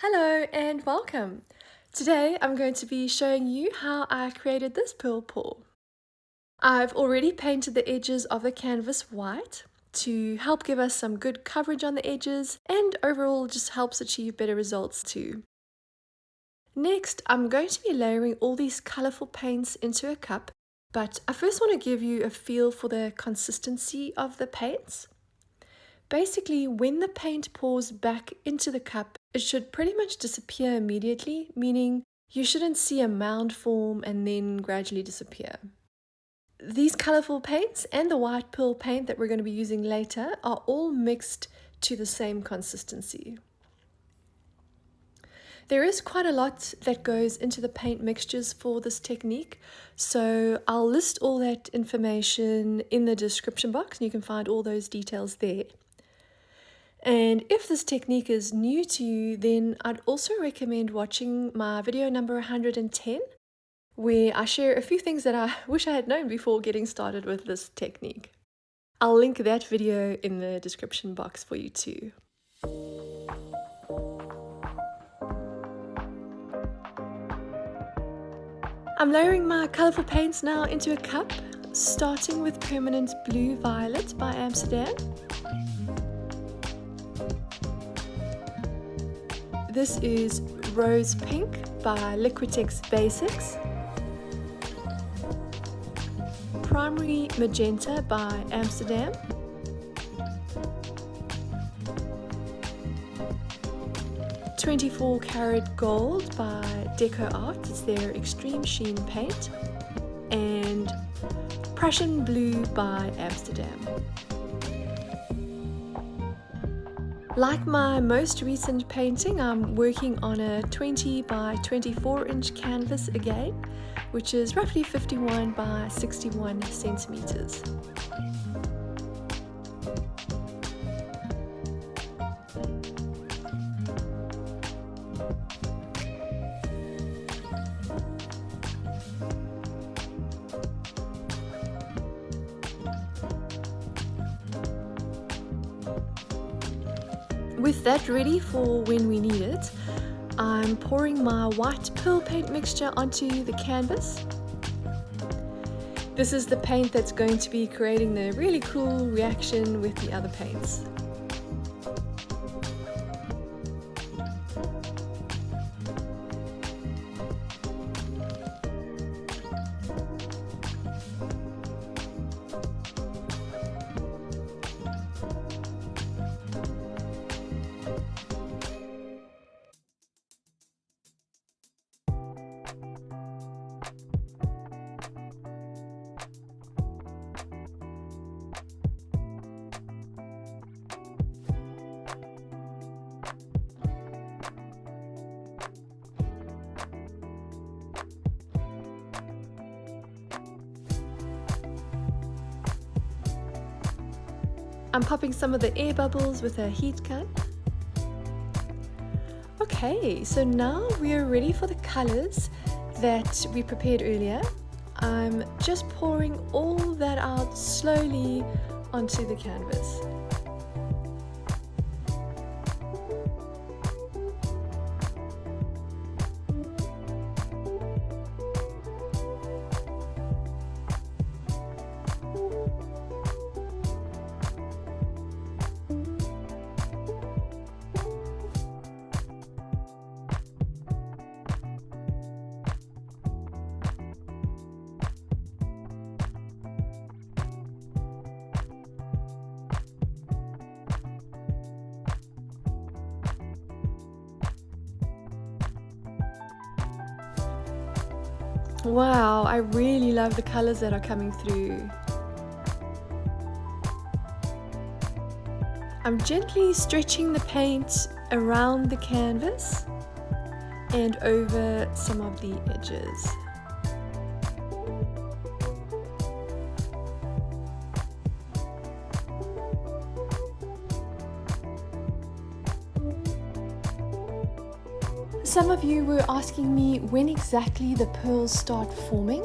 Hello and welcome. Today I'm going to be showing you how I created this pearl pool. I've already painted the edges of the canvas white to help give us some good coverage on the edges and overall just helps achieve better results too. Next, I'm going to be layering all these colorful paints into a cup, but I first want to give you a feel for the consistency of the paints. Basically, when the paint pours back into the cup, it should pretty much disappear immediately, meaning you shouldn't see a mound form and then gradually disappear. These colorful paints and the white pearl paint that we're going to be using later are all mixed to the same consistency. There is quite a lot that goes into the paint mixtures for this technique, so I'll list all that information in the description box and you can find all those details there. And if this technique is new to you, then I'd also recommend watching my video number 110, where I share a few things that I wish I had known before getting started with this technique. I'll link that video in the description box for you too. I'm layering my colourful paints now into a cup, starting with Permanent Blue Violet by Amsterdam. This is Rose Pink by Liquitex Basics, Primary Magenta by Amsterdam, .24 Karat Gold by Deco Art, it's their Extreme Sheen paint, and Prussian Blue by Amsterdam. Like my most recent painting, I'm working on a 20 by 24 inch canvas again, which is roughly 51 by 61 centimeters. With that ready for when we need it, I'm pouring my white pearl paint mixture onto the canvas. This is the paint that's going to be creating the really cool reaction with the other paints. I'm popping some of the air bubbles with a heat gun. Okay, so now we are ready for the colors that we prepared earlier. I'm just pouring all that out slowly onto the canvas. Wow, I really love the colors that are coming through. I'm gently stretching the paint around the canvas and over some of the edges. Some of you were asking me when exactly the pearls start forming.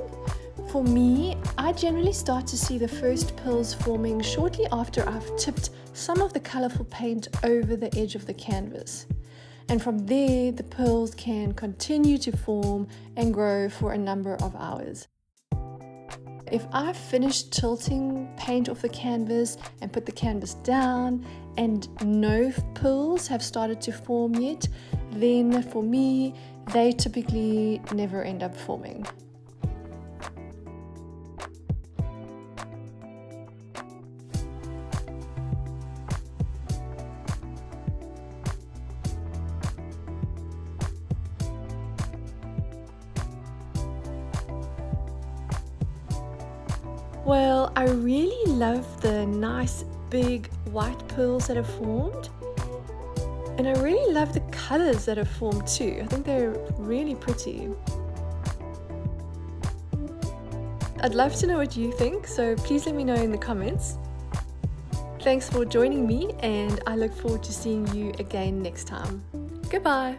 For me, I generally start to see the first pearls forming shortly after I've tipped some of the colorful paint over the edge of the canvas. And from there, the pearls can continue to form and grow for a number of hours. If I've finished tilting paint off the canvas and put the canvas down and no pearls have started to form yet, then for me, they typically never end up forming. Well, I really love the nice big white pearls that have formed, and I really love the colors that have formed too. I think they're really pretty. I'd love to know what you think, so please let me know in the comments. Thanks for joining me, and I look forward to seeing you again next time. Goodbye!